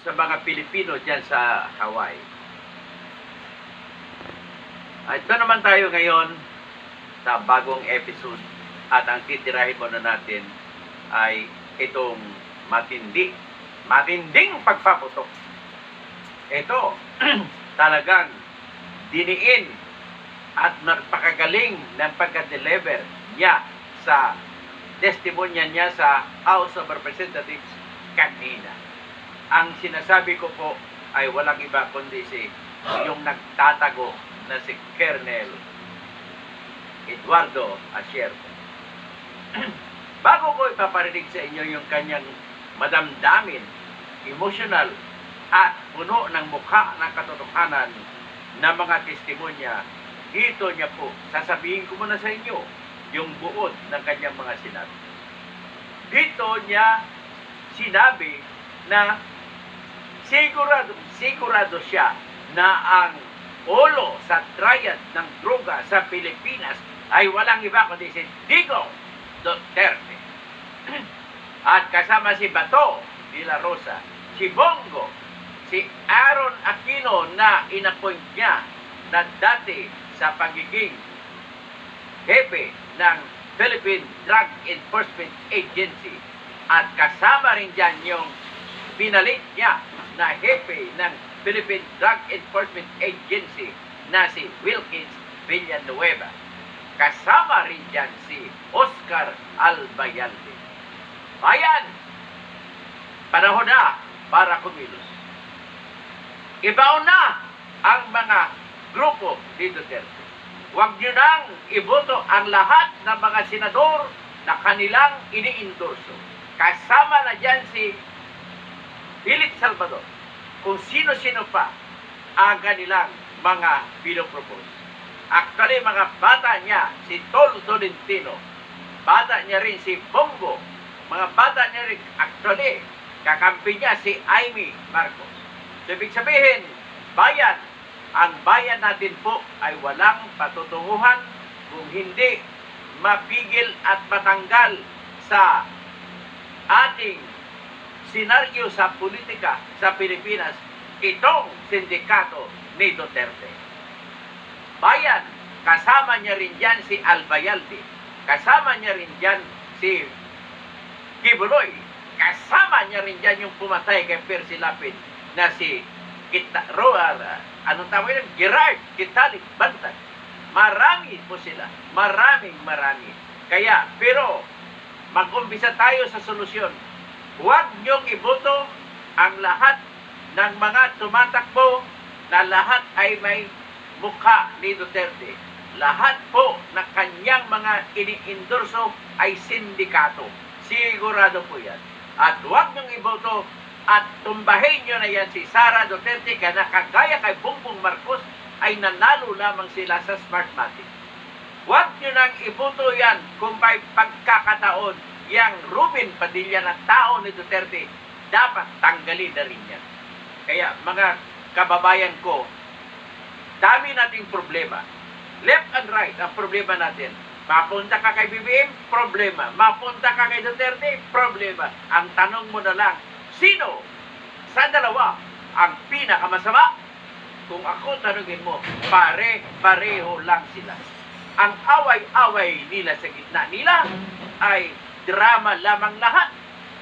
sa mga Pilipino dyan sa Hawaii. At ito naman tayo ngayon sa bagong episode at ang titirahin muna natin ay itong matinding pagpaputok. Ito talagang diniin at napakagaling ng pagka-deliver niya sa testimonya niya sa House of Representatives kanina. Ang sinasabi ko po ay walang iba kundi si yung nagtatago na si Colonel Eduardo Asierto. Bago ko ipaparinig sa inyo yung kanyang madamdamin, emotional at puno ng mukha ng katotohanan na mga testimonya, dito niya po, sasabihin ko muna sa inyo yung buod ng kanyang mga sinabi. Dito niya sinabi na sigurado siya na ang ulo sa triad ng droga sa Pilipinas ay walang iba kundi si Digong Duterte. At kasama si Bato de la Rosa, si Bongo, si Aaron Aquino na inappoint niya na dati sa pagiging hepe ng Philippine Drug Enforcement Agency, at kasama rin dyan yung pinalit niya na hepe ng Philippine Drug Enforcement Agency na si Wilkins Villanueva. Kasama rin dyan si Oscar Albayalde. Bayan, panahon na para kumilos. Ibaon na ang mga grupo ni Duterte. Huwag nyo nang iboto ang lahat ng mga senador na kanilang iniindorso. Kasama na dyan si Philip Salvador, kung sino-sino pa ang kanilang mga pinopropose. Actually, mga bata niya, si Tol Tolentino, bata niya rin si Bongo, mga bata niya rin, actually, kakampi niya si Amy Marcos. So, ibig sabihin, bayan, ang bayan natin po ay walang patutunguhan kung hindi mapigil at matanggal sa ating senaryo sa politika sa Pilipinas itong sindikato ni Duterte. Bayan, kasama niya rin dyan si Albayalde, kasama niya rin dyan si Kibuloy, kasama niya rin dyan yung pumatay kay Percy Lapid na si Gerard Kitalik Bantay. Marami po sila, marami. Kaya, pero mag-umpisa tayo sa solusyon. Huwag niyong iboto ang lahat ng mga tumatakbo na lahat ay may mukha ni Duterte. Lahat po na kanyang mga iniindorso ay sindikato. Sigurado po yan. At huwag niyong iboto at tumbahin niyo na yan si Sara Duterte na kagaya kay Bongbong Marcos ay nanalo lamang sila sa Smartmatic. Huwag niyo nang iboto yan kung may pagkakataon yang Ruben Padilla na tao ni Duterte, dapat tanggalin na rin yan. Kaya mga kababayan ko, dami nating problema. Left and right ang problema natin. Mapunta ka kay BBM, problema. Mapunta ka kay Duterte, problema. Ang tanong mo na lang, sino sa dalawa ang pinakamasama? Kung ako tanungin mo, pareho lang sila. Ang away-away nila sa gitna nila ay drama lamang lahat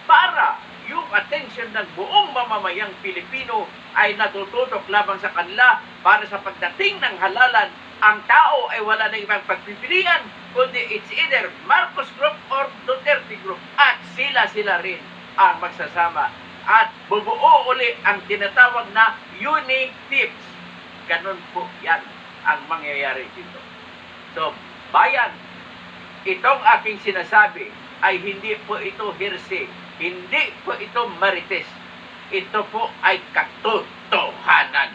para yung atensyon ng buong mamamayang Pilipino ay natututok lamang sa kanila para sa pagdating ng halalan, ang tao ay wala na ibang pagpipilian kundi it's either Marcos Group or Duterte Group, at sila rin ang magsasama at bubuo uli ang tinatawag na unitips. Ganun po yan ang mangyayari dito. So, bayan, itong aking sinasabi ay hindi po ito hearsay, hindi po ito marites. Ito po ay katotohanan.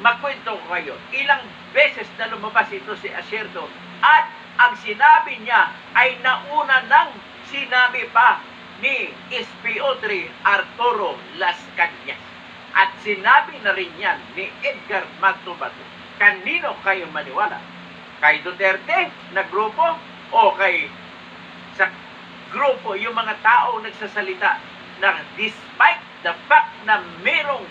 Magkwento ko kayo, ilang beses na lumabas ito si Asierto at ang sinabi niya ay nauna nang sinabi pa ni SPO3 Arturo Las Cañas. At sinabi na rin yan ni Edgar Matubato. Kanino kayo maniwala? Kay Duterte na grupo o kay sa grupo yung mga tao nagsasalita na despite the fact na merong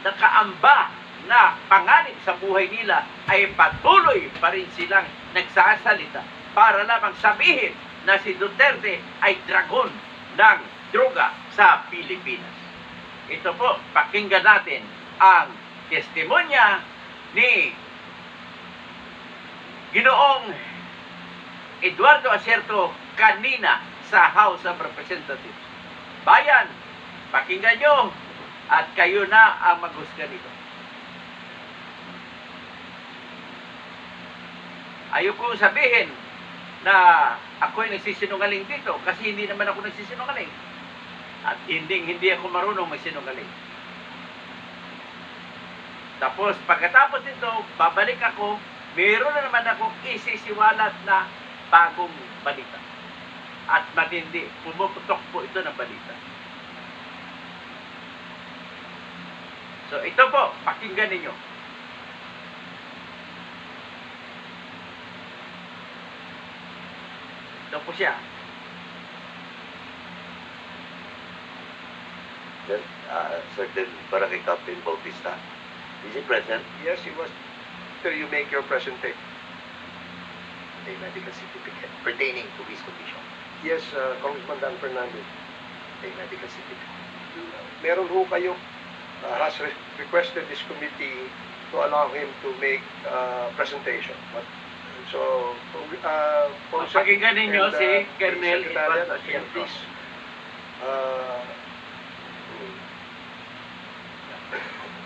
nakaamba na panganib sa buhay nila, ay patuloy pa rin silang nagsasalita para lamang sabihin na si Duterte ay dragon ng droga sa Pilipinas. Ito po, pakinggan natin ang testimonya ni Ginoong Eduardo Acerto kanina sa House of Representatives. Bayan, pakinggan nyo at kayo na ang maghusga nito. Ayoko sabihin na ako'y nagsisinungaling dito kasi hindi naman ako nagsisinungaling. At hindi ako marunong magsinungaling. Tapos, pagkatapos nito, babalik ako, meron na naman akong isisiwalat na bagong balita. At matindi, pumuputok po ito ng balita. So, ito po, pakinggan ninyo. Ito po siya. Then, certain Barangay Captain Bautista. Is he present? Yes, he was. After you make your presentation. A medical certificate pertaining to his condition. Yes, Congressman Dan Fernandez. A medical certificate. Meron ho kayo, has requested this committee to allow him to make presentation. But, so, Pakinggan ninyo si Colonel Secretariat, Eduardo Acerto. please,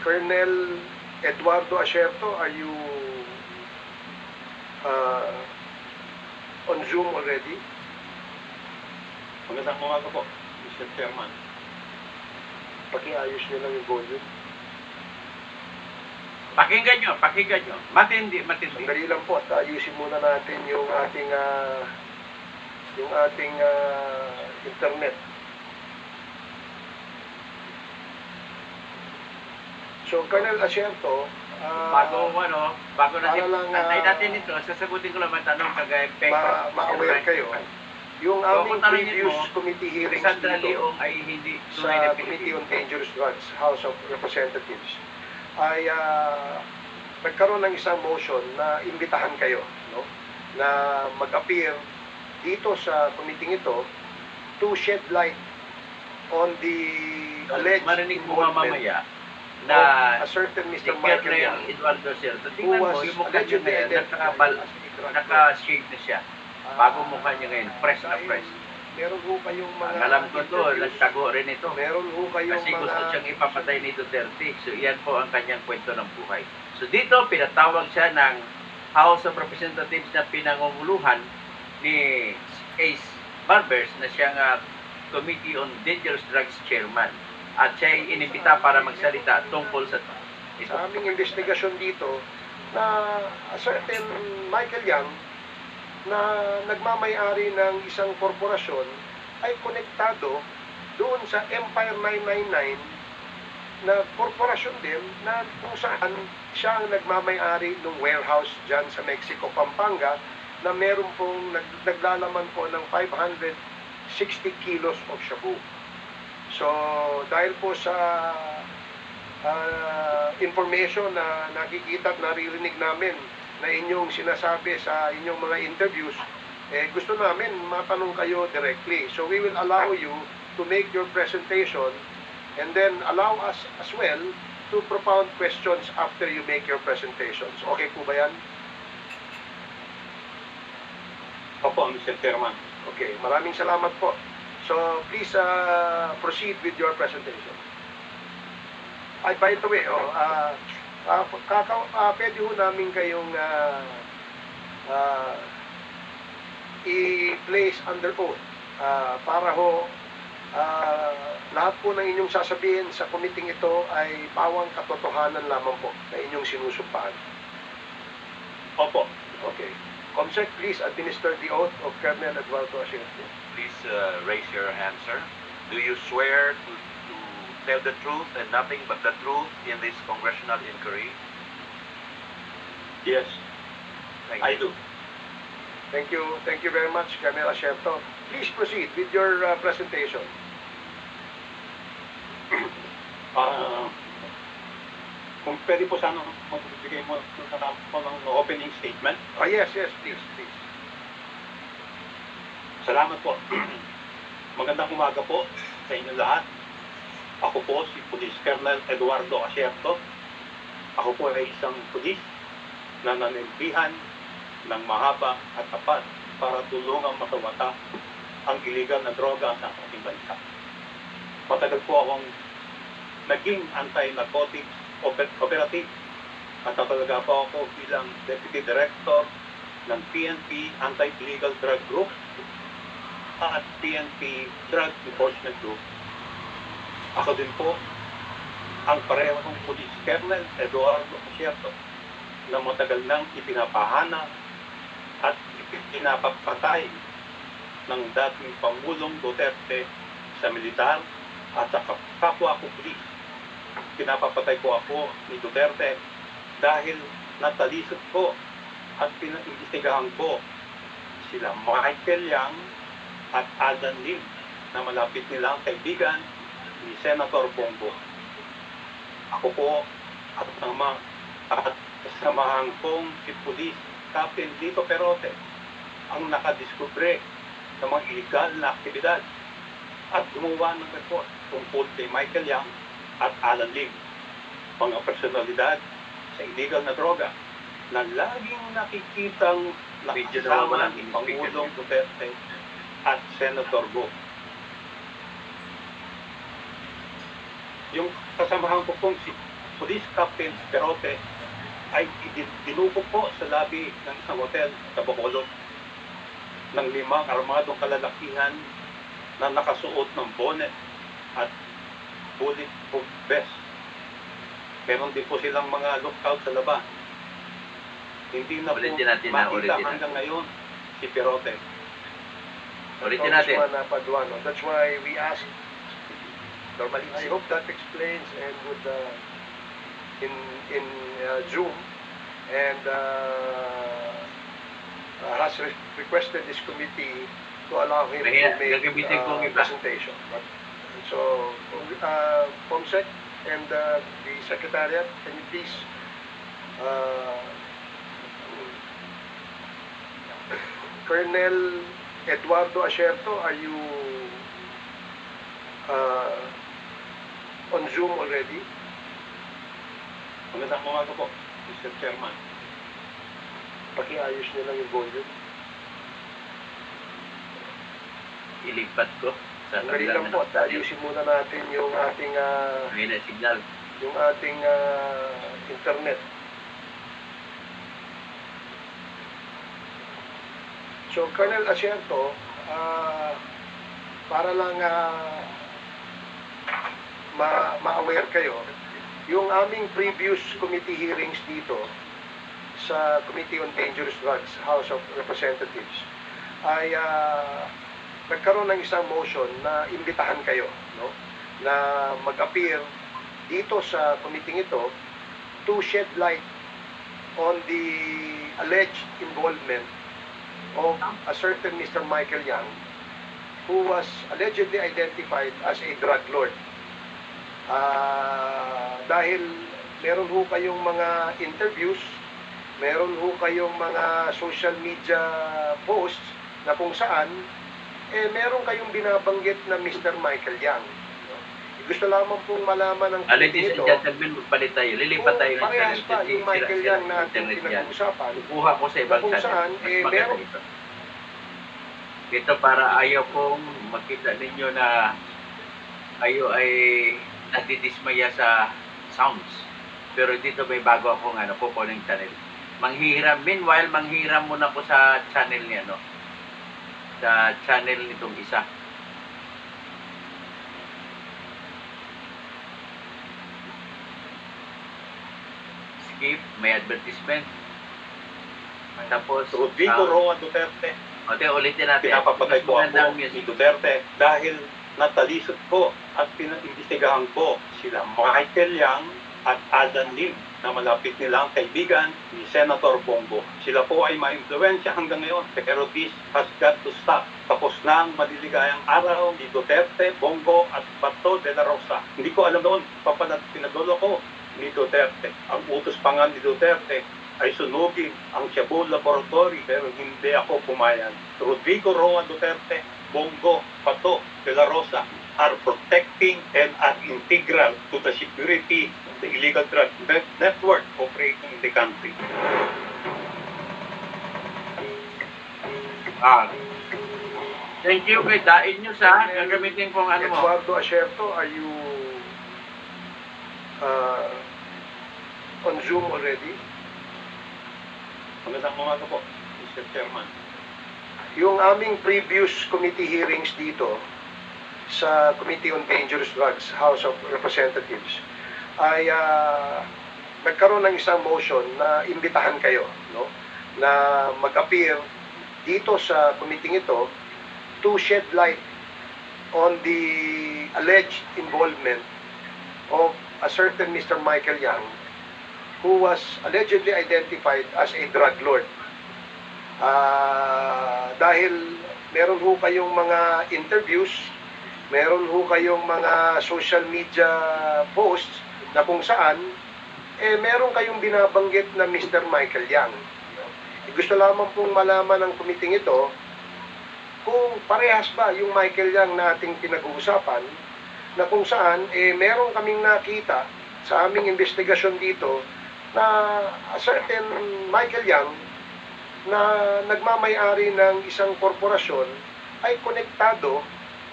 Colonel Eduardo Acerto, are you on Zoom already? Magandang umaga po, Mr. Chairman. Pakiayos nyo lang yung volume. Pakinggan nyo. Matindi. Sandali lang po at ayusin muna natin yung ating internet. So, Colonel Acerto, Bago na para lang, antay natin ito, sasagutin ko lang ang tanong kagaya ma-aware kayo. Yung aming previous committee hearings Sandra dito Leong ay hindi tunay na sa Committee on Dangerous Drugs, House of Representatives, ay nagkaroon ng isang motion na imbitahan kayo, no, na mag-appear dito sa committee ito to shed light on the alleged marinig mo involvement mamaya of na a certain si Mr. Michael Colonel Yang, Eduardo Acerto. who Tingnan mo, was yung mukha niya allegedly ngayon, identified as a drug naka-shave na siya. Bago mukha niya ngayon, fresh na fresh. Meron ho kayong mga Ang alam ko to, interviews. nagtago rin ito. Meron ho kayong Kasi mga gusto siyang ipapatay ni Duterte. So, iyan po ang kanyang kwento ng buhay. So, dito, pinatawag siya ng House of Representatives na pinangunguluhan ni Ace Barbers na siyang Committee on Dangerous Drugs Chairman. At siya ay inimbita para magsalita tungkol sa ito. sa aming investigasyon dito na a certain Michael Yang na nagmamay-ari ng isang korporasyon ay konektado doon sa Empire 999 na korporasyon din na kung saan siya ang nagmamay-ari ng warehouse dyan sa Mexico, Pampanga na meron pong naglalaman po ng 560 kilos of shabu. So, dahil po sa information na nakikita at naririnig namin na inyong sinasabi sa inyong mga interviews, gusto namin matanong kayo directly. So, we will allow you to make your presentation and then allow us as well to propound questions after you make your presentations. Okay po ba yan? Opo, Mr. Chairman. Okay, maraming salamat po. So, please proceed with your presentation. Ay, by the way, pwede ho namin kayong i-place under oath para ho lahat po ng inyong sasabihin sa committee ito ay pawang katotohanan lamang po na inyong sinusumpaan. Opo. Okay. Comsec, please administer the oath of Colonel Eduardo Acerto. Please raise your hand, sir. Do you swear to tell the truth and nothing but the truth in this congressional inquiry? Yes, Thank I you. do. Thank you. Thank you very much, Colonel Acerto. Please proceed with your presentation. Kung pwede po sana magbigay mo ng opening statement. Yes, please. Salamat po. Magandang umaga po sa inyo lahat. Ako po si Police Colonel Eduardo Asierto. Ako po ay isang pulis na nanimbihan ng mahaba at tapat para tulungang makawata ang illegal na droga sa ating bansa. Matagal po akong naging anti-narcotics operative at natalaga po ako bilang Deputy Director ng PNP Anti-Illegal Drug Group at PNP Drug Enforcement Group. Ako din po ang parehong Police Colonel Eduardo Asierto na matagal nang ipinapahana at pinapapatay ng dating Pangulong Duterte sa militar at sa kapwa ko pulis. Pinapapatay po ako ni Duterte dahil natalisod ko at pinaimbestigahan ko sila Michael Yang at Alden Lim na malapit nilang kaibigan ni Senator Bongo. Ako po at kasamahan kong si Police Captain Lito Perote ang nakadiskubre ng mga illegal na aktibidad at gumawa ng report tungkol kay Michael Yang at Alan Lim, mga personalidad sa illegal na droga na laging nakikitang nakasama ni Pangulong Duterte at Senator Go. Yung kasamahan ko pong si Police Captain Perote ay dinuko po sa labi ng isang hotel sa Bacolod ng 5 armadong kalalakihan na nakasuot ng bonnet at bulletproof vest. Meron din po silang mga lookout sa labas. Hindi na po makita hanggang ngayon si Perote. Ulitin natin. Congressman Paduano. That's why we asked. Normally, I hope that explains and would in Zoom and has requested this committee to allow him to make presentation. But, so, Comsec and the Secretariat, can you please Colonel Eduardo Asierto, are you on Zoom already? Magandang umaga po, Mr. Chairman. Pakiayos niyo lang yung volume. Ilipat ko sa Sandali lang po, ayusin muna natin yung ating May na signal. internet. So, Colonel Asierto, para lang ma-aware kayo, yung aming previous committee hearings dito sa Committee on Dangerous Drugs, House of Representatives, ay nagkaroon ng isang motion na imbitahan kayo, no, na mag-appear dito sa committee ito to shed light on the alleged involvement of a certain Mr. Michael Yang, who was allegedly identified as a drug lord. Dahil meron ho kayong mga interviews, meron ho kayong mga social media posts na kung saan meron kayong binabanggit na Mr. Michael Yang. Gusto lamang pong malaman ng Ladies and gentlemen, magpalit tayo. Lilipat tayo ng parehas pa yung Michael Yang na ating internet yan. pinag-uusapan. Kukuha ko sa ibang Kung saan, channel. Mas maganda meron- ito. Ito para ayaw pong makita ninyo na kayo ay nadidismaya sa sounds. Pero dito may bago akong pupuning channel. Manghihiram. Meanwhile, manghihiram muna ko sa channel niya, no? Sa channel nitong isa. Skip, may advertisement. Tapos, Rodrigo Roa Duterte, okay, ulitin natin. pinapapatay po Mas magandang ako ni music. Duterte dahil natalisod ko at pinaimbestigahan ko sila Michael Yang at Alden Lim na malapit nilang kaibigan ni Senator Bongo. Sila po ay ma-influensya hanggang ngayon, pero this has got to stop. Tapos na ang maliligayang araw ni Duterte, Bongo at Bato de la Rosa. Hindi ko alam noon, papalat pinagulo ko ni Duterte. Ang utos pa nga ni Duterte ay sunugin ang Cebu Laboratory, pero hindi ako pumayag. Rodrigo Roa Duterte, Bongo, Pato, De La Rosa are protecting and are integral to the security of the illegal drug network operating in the country. Thank you kay Dain nyo sa gagamitin kong ano mo. Eduardo Asierto, are you on Zoom already? Magandang umaga po, Mr. Chairman. Yung aming previous committee hearings dito sa Committee on Dangerous Drugs, House of Representatives, ay nagkaroon ng isang motion na imbitahan kayo, no, na mag-appear dito sa committee ito to shed light on the alleged involvement of a certain Mr. Michael Yang, who was allegedly identified as a drug lord. Dahil meron ho kayong mga interviews, meron ho kayong mga social media posts na kung saan meron kayong binabanggit na Mr. Michael Yang. Gusto lamang pong malaman ng committee ito kung parehas ba yung Michael Yang na ating pinag-uusapan, na kung saan meron kaming nakita sa aming investigasyon dito na a certain Michael Yang na nagmamay-ari ng isang korporasyon ay konektado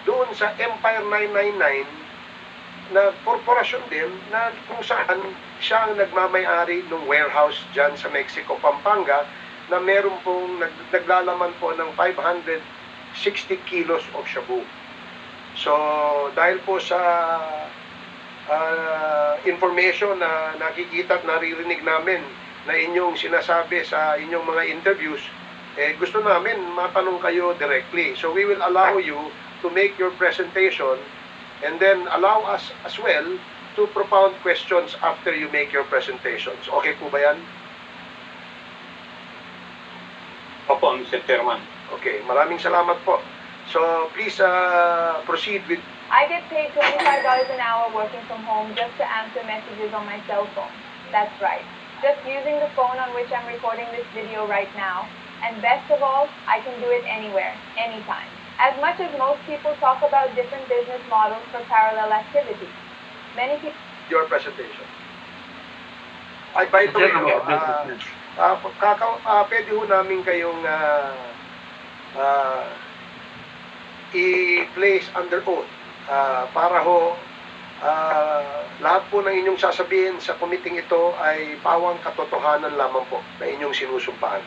doon sa Empire 999 na korporasyon din na kung saan siya ang nagmamay-ari ng warehouse dyan sa Mexico, Pampanga, na meron pong naglalaman po ng 560 kilos of shabu. So, dahil po sa information na nakikita at naririnig namin na inyong sinasabi sa inyong mga interviews, gusto namin matanong kayo directly. So, we will allow you to make your presentation and then allow us as well to propound questions after you make your presentations. Okay po ba yan? Opo, Mr. Chairman. Okay, maraming salamat po. So, please proceed with... I get paid $25 an hour working from home just to answer messages on my cell phone. That's right. Just using the phone on which I'm recording this video right now. And best of all, I can do it anywhere, anytime. As much as most people talk about different business models for parallel activities, many people... Your presentation. Ay, by the way, pwede ho namin kayong i-place under oath para ho lahat po ng inyong sasabihin sa committee ito ay pawang katotohanan lamang po na inyong sinusumpaan.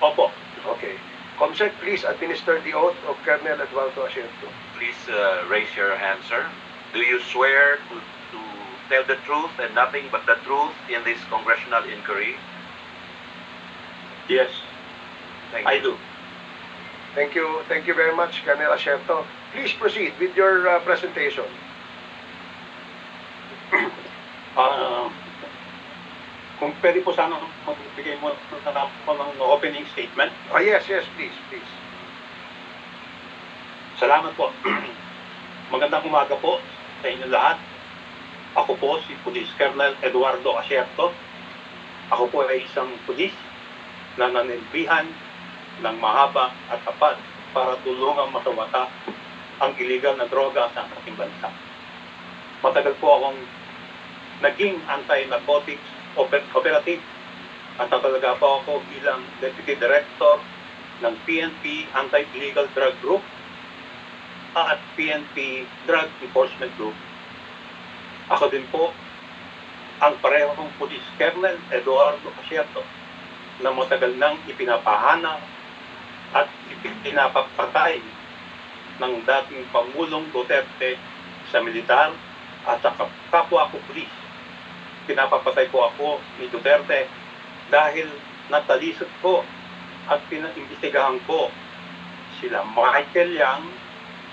Opo. Okay. Comsec, please administer the oath of Colonel Eduardo Asierto. Please raise your hand, sir. Do you swear to tell the truth and nothing but the truth in this congressional inquiry? Yes, Thank I you. do. Thank you very much, Colonel Asierto. Please proceed with your presentation. Kung pwede po sana magbigay mo ng opening statement. Yes, please. Salamat po. Magandang umaga po sa inyo lahat. Ako po si Police Colonel Eduardo Asierto. Ako po ay isang pulis na nanilbihan ng mahaba at tapat para tulungang masawata ang illegal na droga sa ating bansa. Matagal po akong naging anti-narcotics operative at natalaga po ako bilang Deputy Director ng PNP Anti-Illegal Drug Group at PNP Drug Enforcement Group. Ako din po ang parehong Police Colonel Eduardo Asierto na matagal nang ipinapahanap at ipinapapatay ng dating Pangulong Duterte sa militar at sa kapwa ko pulis. Pinapapatay po ako ni Duterte dahil natalisod ko at pinaimbestigahan ko sila Michael Yang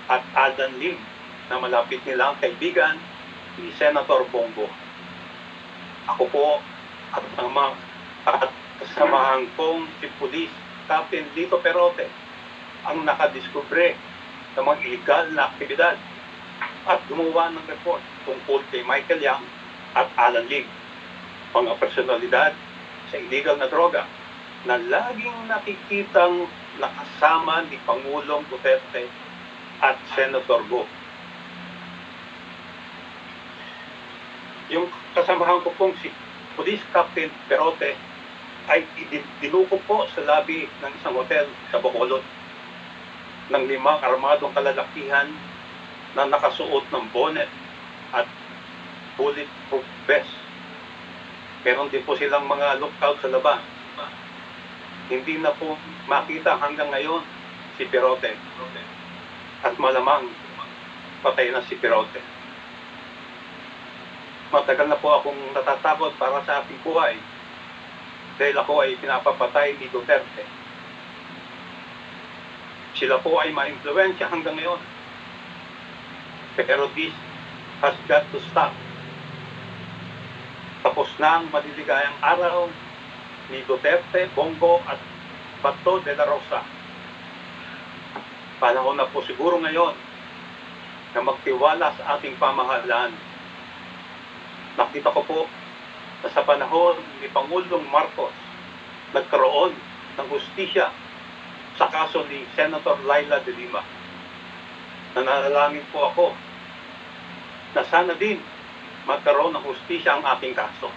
at Alden Lim na malapit nilang kaibigan ni Senator Bongo. Ako po at kasamahan kong si Police Captain Lito Perote ang nakadiskubre ng mga illegal na aktibidad at gumawa ng report tungkol kay Michael Yang at Alan Lim, mga personalidad sa illegal na droga na laging nakikitang nakasama ni Pangulong Duterte at Senator Go. Yung kasamahan ko pong si Police Captain Perote ay dinuko po sa lobby ng isang hotel sa Bacolod ng 5 armadong kalalakihan na nakasuot ng bonnet at bulletproof vest. Meron din po silang mga lookout sa labas. Hindi na po makita hanggang ngayon si Perote. At malamang patay na si Perote. Matagal na po akong natatakot para sa aking buhay dahil ako ay pinapapatay ni Duterte. Sila po ay ma-influensya hanggang ngayon. Pero this has got to stop. Tapos na ang maliligayang araw ni Duterte, Bongo at Bato de la Rosa. Panahon na po siguro ngayon na magtiwala sa ating pamahalaan. Nakita ko po na sa panahon ni Pangulong Marcos nagkaroon ng hustisya sa kaso ni Senator Laila de Lima. Nanalangin po ako na sana din magkaroon ng hustisya ang ating kaso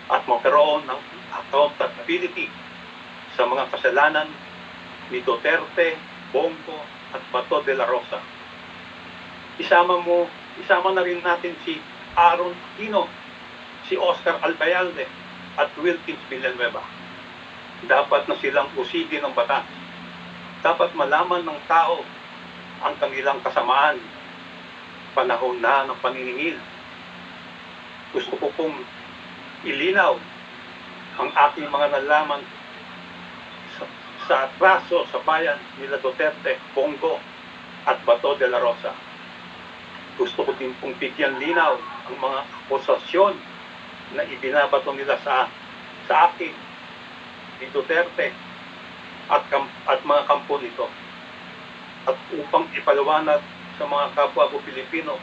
at magkaroon ng accountability sa mga kasalanan ni Duterte, Bongo at Bato de la Rosa. Isama na rin natin si Aaron Aquino, si Oscar Albayalde at Wilkins Villanueva. Dapat na silang usigi ng batas. Dapat malaman ng tao ang kanilang kasamaan. Panahon na ng paniningil. Gusto ko pong ilinaw ang aking mga nalaman sa atraso sa bayan nila Duterte, Bongo at Bato de la Rosa. Gusto ko din pong bigyan linaw ang mga akusasyon na ibinabato nila sa akin ni Duterte at mga kampo nito. At upang ipaliwanag sa mga kapwa ko Pilipino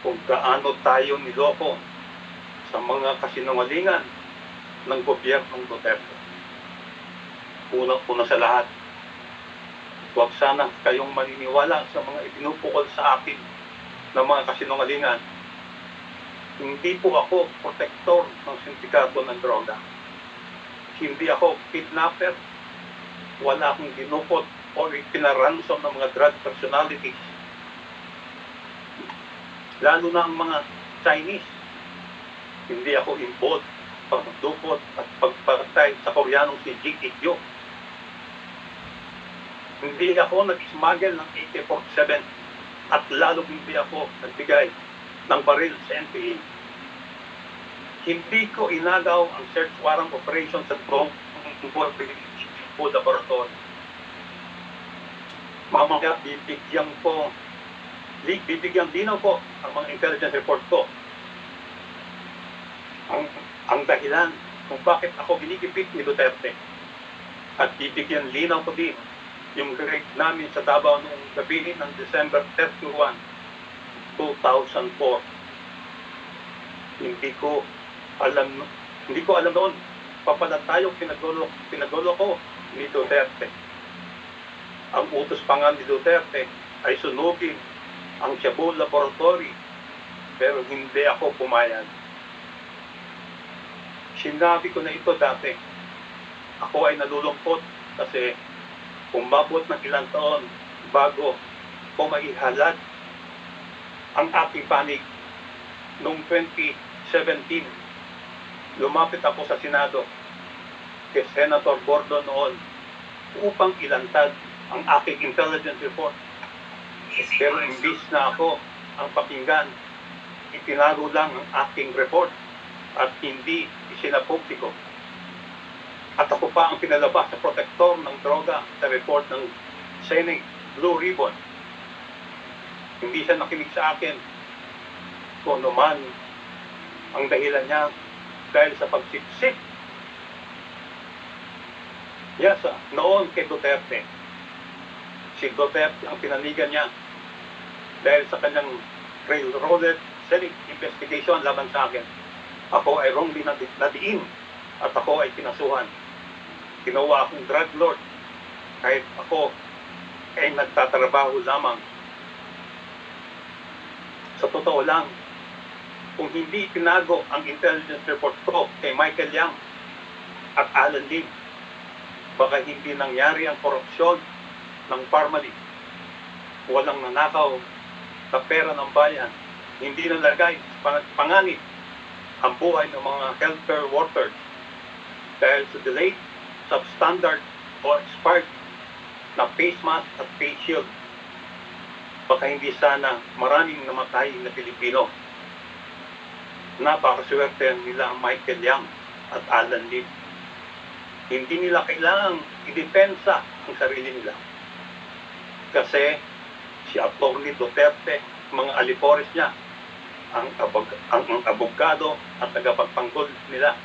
kung gaano tayo niloko sa mga kasinungalingan ng gobyernong Duterte. Una sa lahat, huwag sana kayong maniniwala sa mga ibinupukol sa akin ng mga kasinungalingan. Hindi po ako protektor ng sindikato ng droga. Hindi ako kidnapper. Wala akong dinukot o pinaransom ng mga drug personalities. Lalo na ang mga Chinese. Hindi ako involved pagdukot at pagpatay sa Koreanong si Jig Ikyo. Hindi ako nag-smuggle ng AK-47 at lalo hindi ako nagbigay ng baril sa NPA. Hindi ko inagaw ang search warrant operation sa Food Laboratory. Mamaya bibigyan linaw po ang mga intelligence report ko. Ang dahilan kung bakit ako ginigipit ni Duterte. At bibigyan linaw ko din yung grade namin sa Davao noong gabi ng December 31, 2004. Hindi ko alam noon papala tayo pinagulo ko ni Duterte. Ang utos pa nga ni Duterte ay sunugin ang Shabu Laboratory, pero hindi ako pumayag. Sinabi ko na ito dati. Ako ay nalulungkot kasi umabot ng ilang taon bago ko maihalad ang aking panig. Noong 2017, lumapit ako sa Senado kay Senator Gordon noon upang ilantad ang aking intelligence report. Pero imbis na ako ang pakinggan, itinago lang ang aking report at hindi isinapubliko. At ako pa ang pinalabas sa protektor ng droga sa report ng Senate Blue Ribbon. Hindi siya nakinig sa akin kung ano man ang dahilan niya dahil sa pagsiksik niya noon kay Duterte. Si Duterte ang pinanigan niya dahil sa kanyang railroaded Senate investigation laban sa akin. Ako ay wrongly nadiin at ako ay pinasuhan. Ginawa akong drug lord kahit ako ay nagtatrabaho lamang. Sa totoo lang, kung hindi tinago ang intelligence report ko kay Michael Yang at Alan Lim, baka hindi nangyari ang korupsyon ng Parmali. Walang nanakaw sa pera ng bayan. Hindi nalagay sa panganib ang buhay ng mga healthcare workers dahil sa delayed, substandard o expired na face mask at face shield. Baka hindi sana maraming namatay na Pilipino. Napakaswerte nila Michael Yang at Alan Lim. Hindi nila kailangang idepensa ang sarili nila. Kasi si Atty. Duterte, mga alipores niya, ang abogado at tagapagtanggol nila.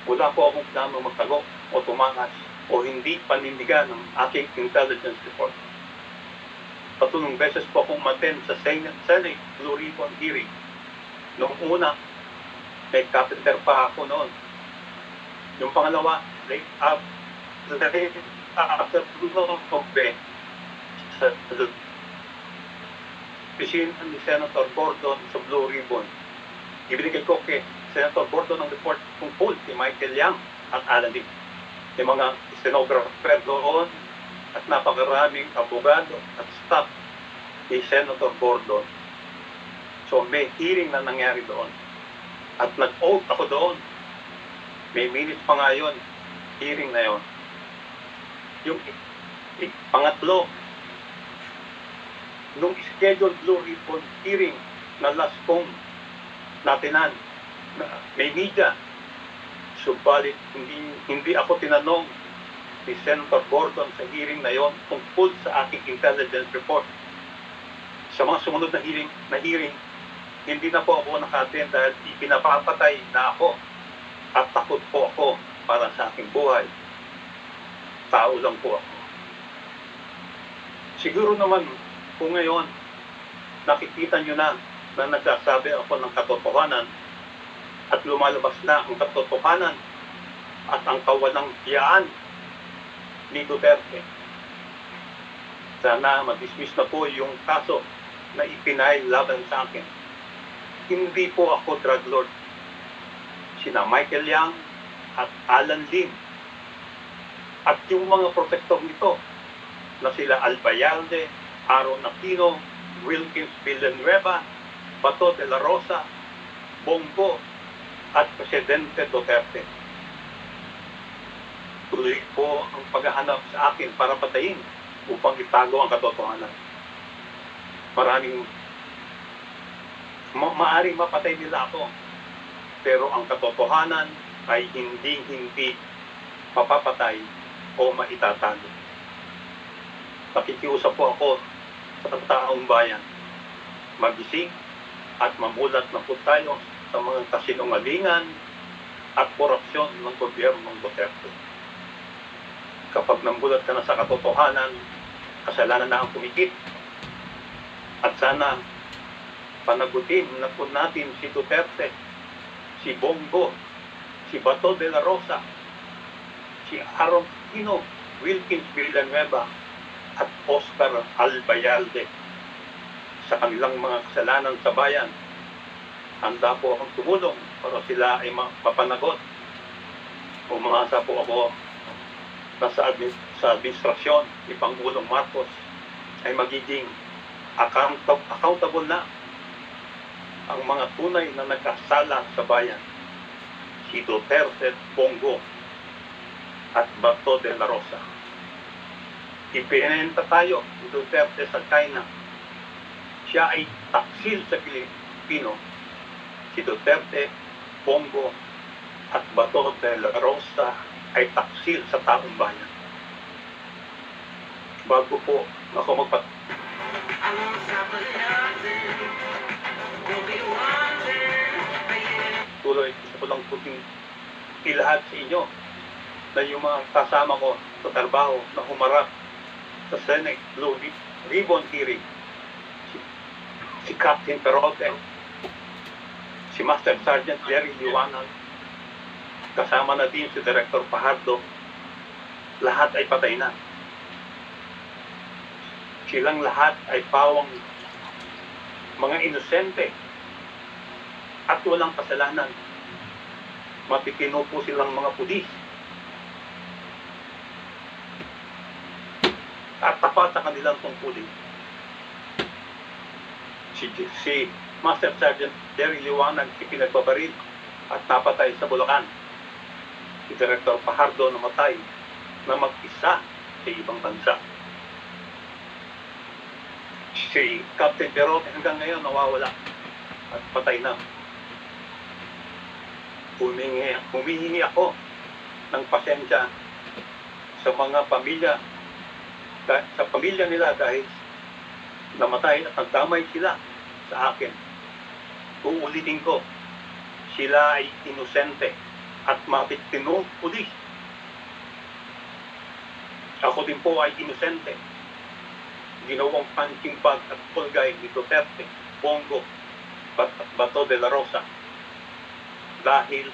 Wala po akong plano magtago o tumakas o hindi panindigan ng aking intelligence report. Patunong beses po akong umattend sa Senate Blue Ribbon hearing. Noong una, may carpenter pa ako noon. Yung pangalawa, after sa piscine ni Senator Gordon sa Blue Ribbon. Ibinigay ko kay Senator Gordon ang report tungkol kay Michael Yang at Alan Lim. May mga stenographer doon at napakaraming abogado at staff ni Senator Gordon. So may hearing na nangyari doon. At nag-oath ako doon. May minutes pa nga yun, hearing na yun. Yung pangatlo, nung scheduled Blue Ribbon hearing na last kong natinan, may media. Subalit, hindi ako tinanong ni Senator Gordon sa hearing na yon tungkol sa aking intelligence report. Sa mga sumunod na hearing, hindi na po ako naka-attend dahil ipinapapatay na ako at takot po ako para sa aking buhay. Tao lang po ako. Siguro naman, kung ngayon, nakikita nyo na nagsasabi ako ng katotohanan at lumalabas na ang katotohanan at ang kawalang hiyaan ni Duterte. Sana ma-dismiss na po yung kaso na ipinay laban sa akin. Hindi po ako drug lord. Sina Michael Yang at Alan Lim at yung mga protektor nito na sila Albayalde, Aaron Aquino, Wilkins Villanueva, Bato de la Rosa, Bongo at Presidente Duterte. Tuloy po ang paghahanap sa akin para patayin upang itago ang katotohanan. Maaring mapatay nila ako, pero ang katotohanan ay hindi mapapatay o maitatago. Pakikiusap po ako sa taong bayan. Magising at mamulat na po tayo sa mga kasinungalingan at korupsyon ng gobyerno ng Duterte. Kapag namulat ka na sa katotohanan, kasalanan na ang kumikit. At sana panagutin na po natin si Duterte, si Bongo, si Bato de la Rosa, si Aaron Aquino, Wilkins Villanueva, at Oscar Albayalde sa kanilang mga kasalanan sa bayan. Handa po akong tumulong para sila ay mapanagot. Umasa po ako na sa administrasyon ni Pangulong Marcos ay magiging accountable na ang mga tunay na nagkasala sa bayan. Si Duterte, Bongo at Bato de la Rosa. Ipinenta tayo ni Duterte sa China. Siya ay taksil sa Pilipino. Si Duterte, Bongo at Bato de la Rosa ay taksil sa taong bayan. Bago po ako tuloy, gusto ko lang puting ilahad sa inyo na yung mga kasama ko sa trabaho na humarap sa Senate Blue Ribbon hearing. si Captain Perote, si Master Sergeant Jerry Liwanag, kasama na din si Director Fajardo, lahat ay patay na. Silang lahat ay pawang mga inosente at walang kasalanan. Matitino po silang mga pulis. At tapat sa kanilang tungkulin. Si Master Sergeant Jerry Liwanag ipinagbabaril at napatay sa Bulacan. Si Director Fajardo namatay na mag-isa sa ibang bansa. Si Captain Perote hanggang ngayon nawawala at patay na. Humihingi ako ng pasensya sa mga pamilya, sa pamilya nila dahil namatay at nagdamay sila sa akin. Uulitin ko, sila ay inosente at matitinong pulis. Ako din po ay inosente. Ginawang punching bag at pulgay ni Duterte, Bongo, Bato de la Rosa dahil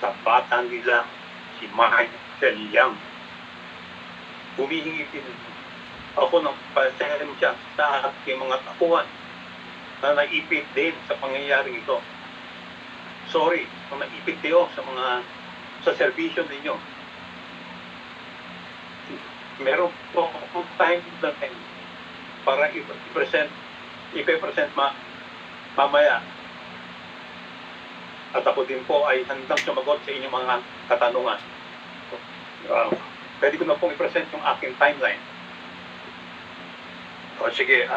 sa bata nila si Michael Yang. Humihingi din ako ng pasensya sa aking mga takuhan na naipit din sa pangyayaring ito. Sorry kung naipit kayo sa serbisyo ninyo. Meron po akong time para i-present mamaya. At ako din po ay handang sumagot sa inyong mga katanungan. Pwede ko na pong i-present yung aking timeline. O sige,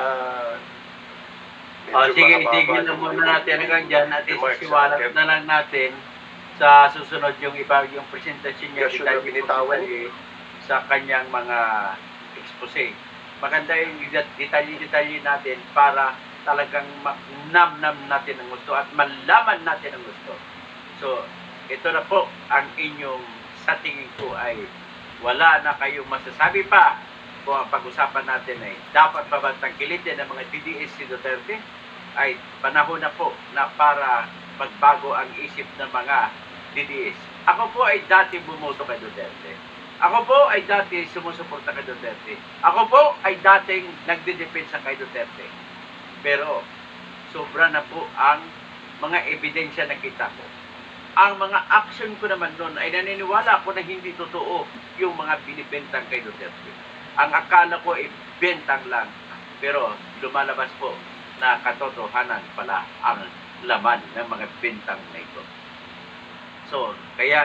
Sige, itigil na muna natin hanggang dyan at isisiwalat na lang natin sa susunod yung iba yung presentasyon niya Yes, yung binitawan. sa kanyang mga expose. Maganda yung detalye-detalye natin para talagang namnam natin ang gusto at malaman natin ang gusto. So, ito na po ang inyong sa tingin ko ay wala na kayong masasabi pa kung ang pag-usapan natin ay dapat ba tangkilitin ng mga DDS si Duterte ay panahon na po na para magbago ang isip ng mga DDS. Ako po ay dati bumoto kay Duterte. Ako po ay dati sumusuporta kay Duterte. Ako po ay dating nagdedepensa kay Duterte. Pero sobra na po ang mga ebidensya na kita ko. Ang mga action ko naman noon ay naniniwala ako na hindi totoo yung mga binibentang kay Duterte. Ang akala ko ay bentang lang. Pero lumalabas po na katotohanan pala ang laman ng mga bentang na ito. So, kaya